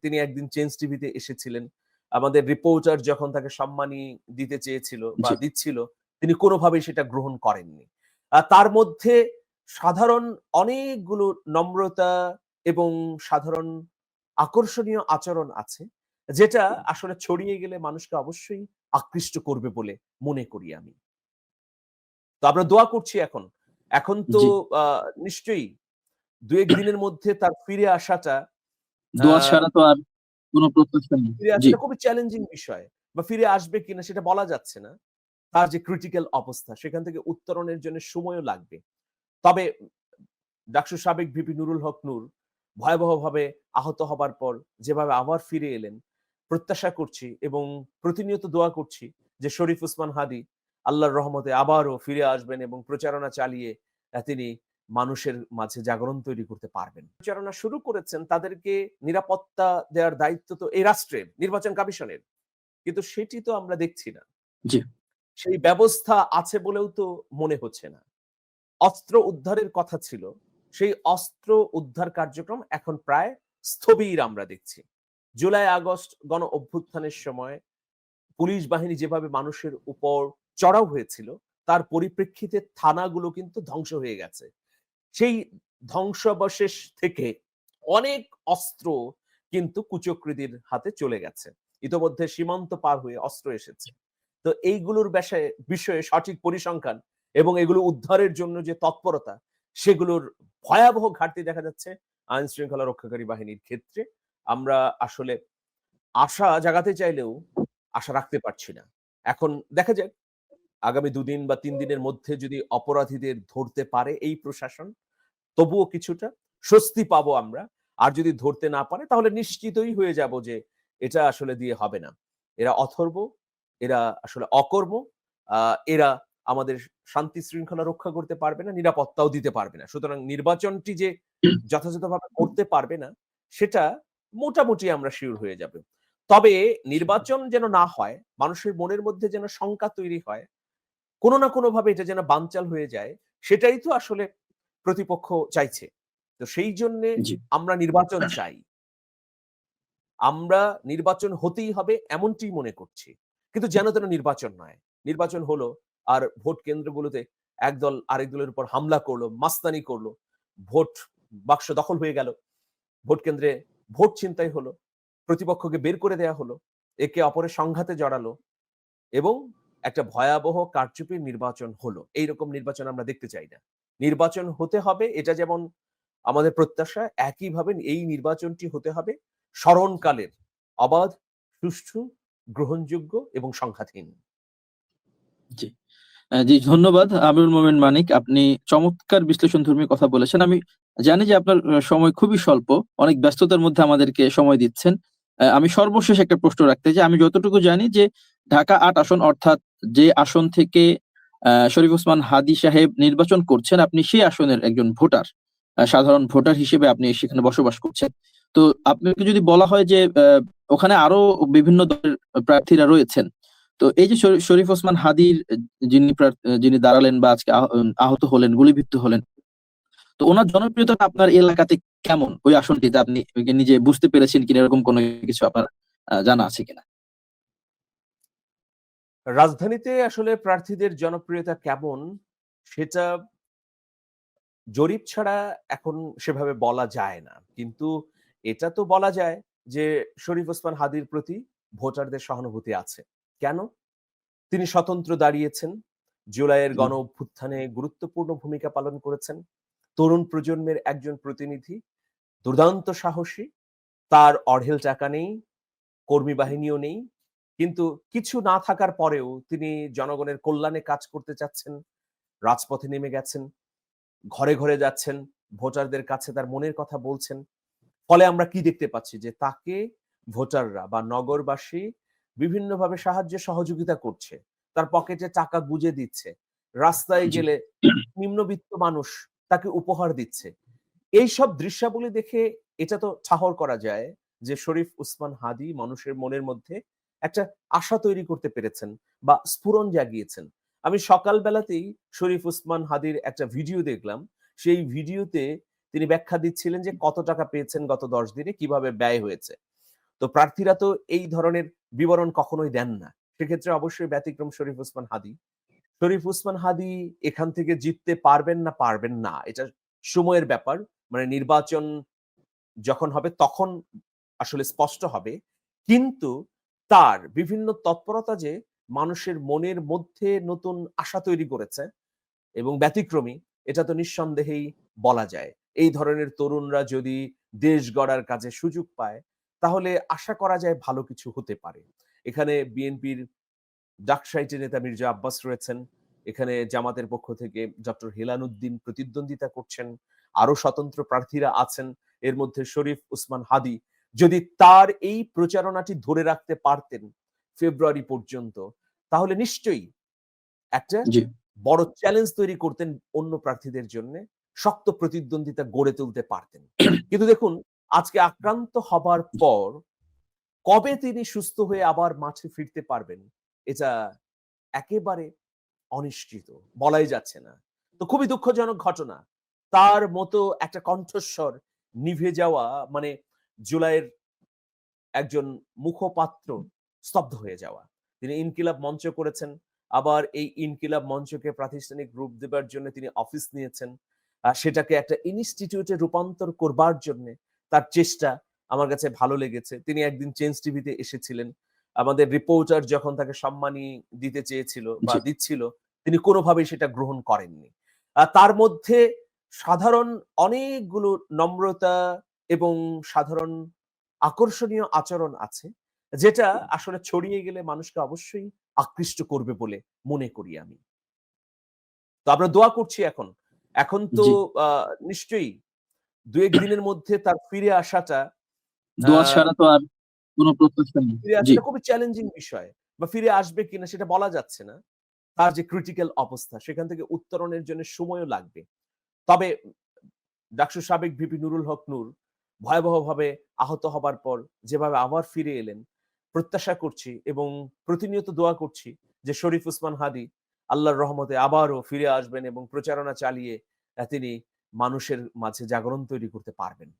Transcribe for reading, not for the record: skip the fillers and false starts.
তিনি একদিন চেঞ্জ টিভিতে এসেছিলেন। আমাদের রিপোর্টার যখন তাকে সম্মানী দিতে চেয়েছিল বা জি। দিচ্ছিল, তিনি কোনোভাবেই সেটা গ্রহণ করেননি। তার মধ্যে সাধারণ অনেকগুলো নম্রতা এবং সাধারণ আকর্ষণীয় আচরণ আছে, যেটা আসলে ছড়িয়ে গেলে মানুষকে অবশ্যই আকৃষ্ট করবে বলে মনে করি আমি। তো আমরা দোয়া করছি এখন। এখন তো জি। আ নিশ্চয়ই ২-১ দিনের মধ্যে তার ফিরে আসাটা আ দোয়া ছাড়া তো আর কোন প্রত্যাশা নেই। ফিরে জি, আসাটা খুবই চ্যালেঞ্জিং বিষয় বা ফিরে আসবে কিনা সেটা বলা যাচ্ছে না। তার যে ক্রিটিক্যাল অবস্থা সেখান থেকে উত্তরণের জন্য সময়ও লাগবে। তবে ডাকসুর সাবেক ভিপি নুরুল হক নূর ভয়াবহভাবে আহত হবার পর যেভাবে আবার ফিরে এলেন, প্রত্যাশা করছি এবং প্রতিনিয়ত দোয়া করছি যে শরীফ ওসমান হাদী আল্লাহর রহমতে আবারও ফিরে আসবেন এবং প্রচারণা চালিয়ে তিনি মানুষের মাঝে জাগরণ তৈরি করতে পারবেন। প্রচারণা শুরু করেছেন, তাদেরকে নিরাপত্তা দেওয়ার দায়িত্ব তো এই রাষ্ট্রের, নির্বাচন কমিশনের। কিন্তু সেটি তো আমরা দেখছি না। জি, সেই ব্যবস্থা আছে বলেও তো মনে হচ্ছে না। অস্ত্র উদ্ধারের কথা ছিল। সেই অস্ত্র উদ্ধার কার্যক্রম এখন প্রায় স্থবির আমরা দেখছি। জুলাই আগস্ট গণ অভ্যুত্থানের সময় পুলিশ বাহিনী যেভাবে মানুষের উপর চড়াও হয়েছিল, তার পরিপ্রেক্ষিতে থানাগুলো কিন্তু ধ্বংস হয়ে গেছে। সেই ধ্বংসাবশেষ থেকে অনেক অস্ত্র কিন্তু কুচক্রীদের হাতে চলে গেছে। ইতোমধ্যে সীমান্ত পার হয়ে অস্ত্র এসেছে। তো এইগুলোর বিষয়ে সঠিক পরিসংখ্যান এবং এগুলো উদ্ধারের জন্য যে তৎপরতা, সেগুলোর ভয়াবহ ঘাটতি দেখা যাচ্ছে আইন শৃঙ্খলা রক্ষাকারী বাহিনীর ক্ষেত্রে। আমরা আসলে আশা জাগাতে চাইলেও আশা রাখতে পারছি না। এখন দেখা যাক আগামী ২ দিন বা ৩ দিনের মধ্যে যদি অপরাধীদের ধরতে পারে এই প্রশাসন, তবুও কিছুটা স্বস্তি পাবো আমরা। আর যদি ধরতে না পারে তাহলে নিশ্চিতই হয়ে যাব যে এটা আসলে দিয়ে হবে না। এরা অথর্ব, এরা আসলে অকর্ম, আ এরা আমাদের শান্তি শৃঙ্খলা রক্ষা করতে পারবে না, নিরাপত্তাও দিতে পারবে না। সুতরাং নির্বাচনটি যে যথাযথভাবে করতে পারবে না, সেটা মোটামুটি আমরা সিউর হয়ে যাব। তবে নির্বাচন যেন না হয়, মানুষের মনের মধ্যে যেন শঙ্কা তৈরি হয়, কোন না কোনভাবে এটা যেন বানচাল হয়ে যায়, সেটাই তো আসলে প্রতিপক্ষ চাইছে। তো সেই জন্যে জি, আমরা নির্বাচন চাই। আমরা নির্বাচন হতেই হবে এমনটিই মনে করছি। কিন্তু যেন তেন নির্বাচন নয়। নির্বাচন হলো আর ভোট কেন্দ্রগুলোতে একদল আরেক দলের উপর হামলা করলো, মাস্তানি করলো। ভোট বাক্স দখল হয়ে গেল। ভোট কেন্দ্রে ভোট ছিনতাই হলো। প্রতিপক্ষকে বের করে দেয়া হলো। একে অপরের সংঘাতে জড়ালো এবং একটা ভয়াবহ কারচুপির নির্বাচন হলো। এইরকম নির্বাচন আমরা দেখতে চাই না। নির্বাচন হতে হবে এটা যেমন আমাদের প্রত্যাশা, একইভাবে এই নির্বাচনটি হতে হবে স্মরণকালের, অবাধ, সুষ্ঠু, গ্রহণযোগ্য এবং সংঘাতহীন। জি। জি, ধন্যবাদ আমিরুল মোমেন মানিক। আপনি চমৎকার বিশ্লেষণধর্মী কথা বলেছেন। আমি জানি যে আপনার সময় খুবই স্বল্প। অনেক ব্যস্ততার মধ্যে আমাদেরকে সময় দিচ্ছেন। আমি সর্বশেষ একটা প্রশ্ন রাখতে চাই। আমি যতটুকু জানি যে ঢাকা ৮ আসন অর্থাৎ যে আসন থেকে শরীফ ওসমান হাদী সাহেব নির্বাচন করছেন, আপনি সেই আসনের একজন ভোটার। সাধারণ ভোটার হিসেবে আপনি সেখানে বসবাস করছেন। তো আপনাকে যদি বলা হয় যে ওখানে আরো বিভিন্ন দলের প্রার্থীরা রয়েছেন। তো এই যে শরীফ ওসমান হাদীর যিনি দাঁড়ালেন বা আজকে আহত হলেন, গুলিবিদ্ধ হলেন। তো উনার জনপ্রিয়তাটা আপনার এলাকাতে কেমন? ওই আসনটিতে আপনি নিজে বুঝতে পেরেছেন কিনা এরকম কোনো কিছু আপনার জানা আছে কিনা? রাজধানীতে আসলে প্রার্থীদের জনপ্রিয়তা কেমন সেটা জরিপ ছাড়া এখন সেভাবে বলা যায় না। কিন্তু এটা তো বলা যায় যে শরীফ ওসমান হাদীর প্রতি ভোটারদের সহানুভূতি আছে। কেন? তিনি স্বতন্ত্র দাঁড়িয়েছেন। জুলাইয়ের জি, গণ অভ্যুত্থানে গুরুত্বপূর্ণ ভূমিকা পালন করেছেন। তরুণ প্রজন্মের একজন প্রতিনিধি, দুর্দান্ত সাহসী। তার অঢেল টাকা নেই, কর্মী বাহিনীও নেই। কিন্তু কিছু না থাকার পরেও তিনি জনগণের কল্যাণে কাজ করতে চাচ্ছেন। রাজপথে নেমে গেছেন। ঘরে, ঘরে যাচ্ছেন। ভোটারদের কাছে তার মনের কথা বলছেন। ফলে আমরা কি দেখতে পাচ্ছি যে তাকে ভোটাররা বা নগরবাসী বিভিন্নভাবে সাহায্য সহযোগিতা করছে। তার পকেটে টাকা গুঁজে দিচ্ছে। রাস্তায় জি, গেলে নিম্নবিত্ত মানুষ তাকে উপহার দিচ্ছে। এইসব দৃশ্যাবলী দেখে এটা তো ঠাহর করা যায় যে শরীফ ওসমান হাদী মানুষের মনের মধ্যে একটা আশা তৈরি করতে পেরেছেন বা স্ফুরণ জাগিয়েছেন। আমি সকাল বেলাতেই শরীফ ওসমান হাদীর একটা ভিডিও দেখলাম। সেই ভিডিওতে তিনি ব্যাখ্যা দিচ্ছিলেন যে কত টাকা পেয়েছেন গত ১০ দিনে, কিভাবে ব্যয় হয়েছে। তো প্রার্থীরা তো এই ধরনের বিবরণ কখনোই দেন না। সেক্ষেত্রে অবশ্যই ব্যতিক্রম শরীফ ওসমান হাদী। শরীফ ওসমান হাদী এখান থেকে জিততে পারবেন না পারবেন না, এটা সময়ের ব্যাপার। মানে নির্বাচন যখন হবে তখন আসলে স্পষ্ট হবে। কিন্তু তার বিভিন্ন তৎপরতা যে মানুষের মনের মধ্যে নতুন আশা তৈরি করেছে এবং ব্যতিক্রমী, এটা তো নিঃসন্দেহেই বলা যায়। এই ধরনের তরুণরা যদি দেশ গড়ার কাজে সুযোগ পায়, তাহলে আশা করা যায় ভালো কিছু হতে পারে। এখানে বিএনপির ডাকসাইটে নেতা মির্জা আব্বাস রয়েছেন। এখানে জামাতের পক্ষ থেকে ডক্টর হেলাল উদ্দিন প্রতিদ্বন্দ্বিতা করছেন। আরো স্বতন্ত্র প্রার্থীরা আছেন। এর মধ্যে শরীফ ওসমান হাদী যদি তার এই প্রচারণাটি ধরে রাখতে পারতেন ফেব্রুয়ারি পর্যন্ত, তাহলে নিশ্চয়ই একটা জি, বড় চ্যালেঞ্জ তৈরি করতেন অন্য প্রার্থীদের জন্যে। শক্ত প্রতিদ্বন্দ্বিতা গড়ে তুলতে পারতেন। কিন্তু দেখুন, আজকে আক্রান্ত হবার পর কবে তিনি সুস্থ হয়ে আবার মাঠে ফিরতে পারবেন, এটা একেবারে অনিশ্চিত। বলাই যাচ্ছে না। তো খুবই দুঃখজনক ঘটনা। তার মতো একটা কণ্ঠস্বর নিভে যাওয়া, মানে জুলাইয়ের একজন মুখপাত্র স্তব্ধ হয়ে যাওয়া। তিনি ইনকিলাব মঞ্চ করেছেন। আবার এই ইনকিলাব মঞ্চকে প্রাতিষ্ঠানিক রূপ দেবার জন্য তিনি অফিস নিয়েছেন। সেটাকে একটা ইনস্টিটিউটে রূপান্তর করবার জন্যে তার চেষ্টা আমার কাছে ভালো লেগেছে। তিনি একদিন চেঞ্জ টিভিতে এসেছিলেন। আমাদের রিপোর্টার যখন তাকে সম্মানী দিতে চেয়েছিল বা জি, দিচ্ছিল, তিনি কোনোভাবেই সেটা গ্রহণ করেননি। তার মধ্যে সাধারণ অনেকগুলো নম্রতা এবং সাধারণ আকর্ষণীয় আচরণ আছে, যেটা আসলে ছড়িয়ে গেলে মানুষকে অবশ্যই আকৃষ্ট করবে বলে মনে করি আমি। তো আমরা দোয়া করছি এখন। এখন তো জি। আ নিশ্চয়ই ২-১ দিনের মধ্যে তার ফিরে আসাটা আ দোয়া ছাড়া তো আর কোন প্রত্যাশা নেই। ফিরে জি, আসাটা খুবই চ্যালেঞ্জিং বিষয়। বা ফিরে আসবে কিনা সেটা বলা যাচ্ছে না। তার যে ক্রিটিক্যাল অবস্থা, সেখান থেকে উত্তরণের জন্য সময়ও লাগবে। তবে ডাকসুর সাবেক ভিপি নুরুল হক নূর ভয়াবহভাবে আহত হবার পর যেভাবে আবার ফিরে এলেন, প্রত্যাশা করছি এবং প্রতিনিয়ত দোয়া করছি যে শরীফ ওসমান হাদী আল্লাহর রহমতে আবারও ফিরে আসবেন এবং প্রচারণা চালিয়ে তিনি মানুষের মাঝে জাগরণ তৈরি করতে পারবেন।